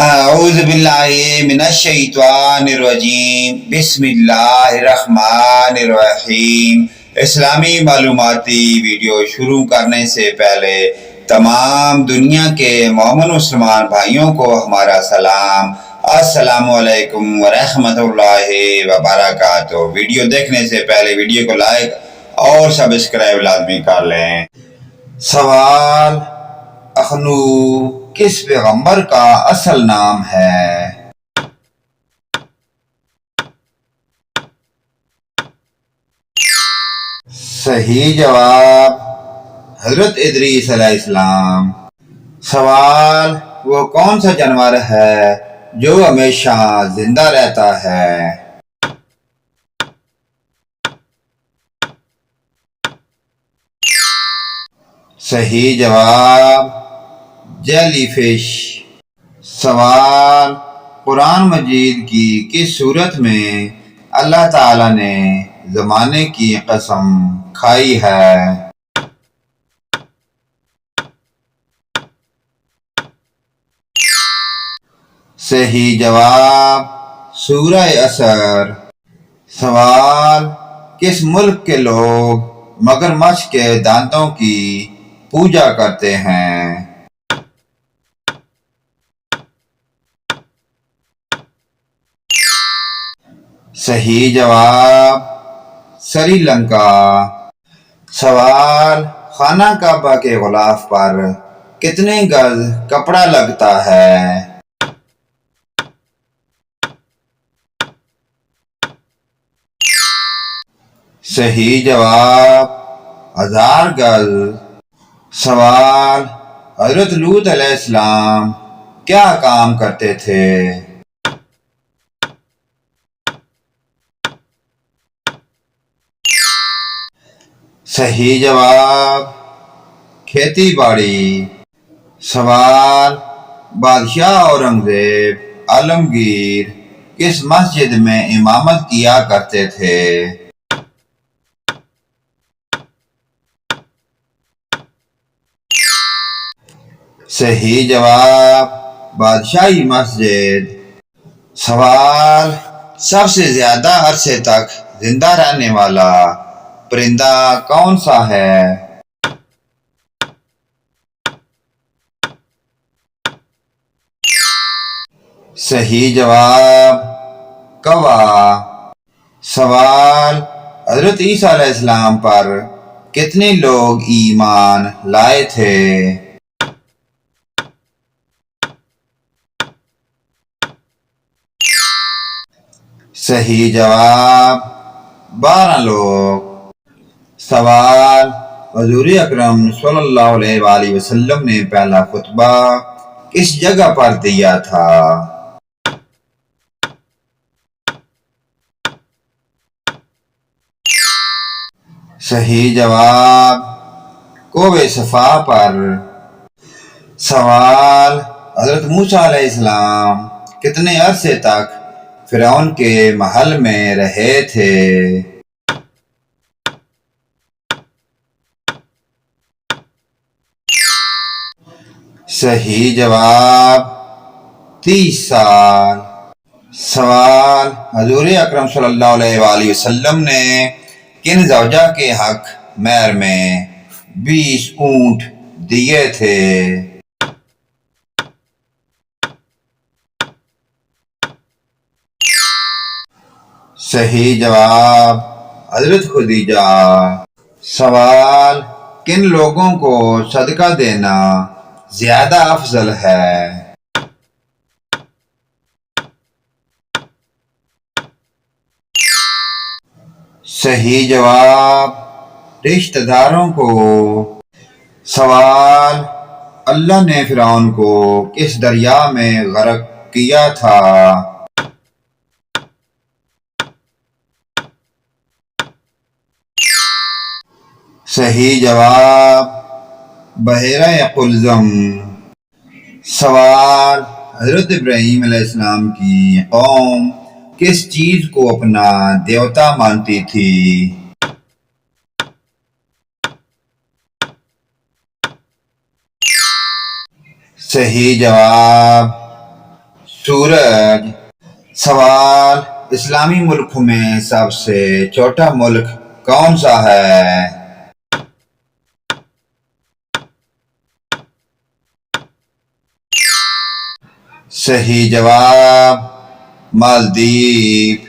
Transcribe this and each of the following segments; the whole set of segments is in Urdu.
اعوذ باللہ من الشیطان الرجیم بسم اللہ الرحمن الرحیم۔ اسلامی معلوماتی ویڈیو شروع کرنے سے پہلے تمام دنیا کے مومن مسلمان بھائیوں کو ہمارا سلام، السلام علیکم ورحمۃ اللہ وبرکاتہ۔ ویڈیو دیکھنے سے پہلے ویڈیو کو لائک اور سبسکرائب لازمی کر لیں۔ سوال: اخنوخ کس پیغمبر کا اصل نام ہے؟ صحیح جواب حضرت ادریس علیہ السلام۔ سوال: وہ کون سا جانور ہے جو ہمیشہ زندہ رہتا ہے؟ صحیح جواب جیلی فش۔ سوال: قرآن مجید کی کس صورت میں اللہ تعالی نے زمانے کی قسم کھائی ہے؟ صحیح جواب سورہ عصر۔ سوال: کس ملک کے لوگ مگرمچھ کے دانتوں کی پوجا کرتے ہیں؟ صحیح جواب سری لنکا۔ سوال: خانہ کعبہ کے غلاف پر کتنے گز کپڑا لگتا ہے؟ صحیح جواب 1000 گز۔ سوال: حضرت لوط علیہ السلام کیا کام کرتے تھے؟ صحیح جواب کھیتی باڑی۔ سوال: بادشاہ اورنگزیب عالمگیر کس مسجد میں امامت کیا کرتے تھے؟ صحیح جواب بادشاہی مسجد۔ سوال: سب سے زیادہ عرصے تک زندہ رہنے والا پرندہ کون سا ہے؟ صحیح جواب کوا۔ سوال: حضرت عیسیٰ علیہ السلام پر کتنے لوگ ایمان لائے تھے؟ صحیح جواب 12 لوگ۔ سوال: حضور اکرم صلی اللہ علیہ وآلہ وسلم نے پہلا خطبہ کس جگہ پر دیا تھا؟ صحیح جواب کوہ صفا پر۔ سوال: حضرت موسیٰ علیہ السلام کتنے عرصے تک فرعون کے محل میں رہے تھے؟ صحیح جواب 30 سال۔ سوال: حضور اکرم صلی اللہ علیہ وآلہ وسلم نے کن زوجہ کے حق مہر میں 20 اونٹ دیے تھے؟ صحیح جواب حضرت خدیجہ۔ سوال: کن لوگوں کو صدقہ دینا زیادہ افضل ہے؟ صحیح جواب رشتہ داروں کو۔ سوال: اللہ نے فرعون کو کس دریا میں غرق کیا تھا؟ صحیح جواب بحیرہ قلزم۔ سوال: حضرت ابراہیم علیہ السلام کی قوم کس چیز کو اپنا دیوتا مانتی تھی؟ صحیح جواب سورج۔ سوال، اسلامی ملک میں سب سے چھوٹا ملک کون سا ہے؟ صحیح جواب مالدیپ۔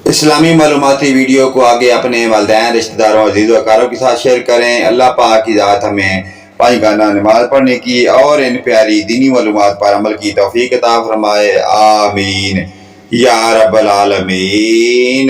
اسلامی معلوماتی ویڈیو کو آگے اپنے والدین، رشتہ داروں، عزیز و اقارب کے ساتھ شیئر کریں۔ اللہ پاک کی ذات ہمیں 5 گانا نماز پڑھنے کی اور ان پیاری دینی معلومات پر عمل کی توفیق عطا فرمائے، آمین یا رب العالمین۔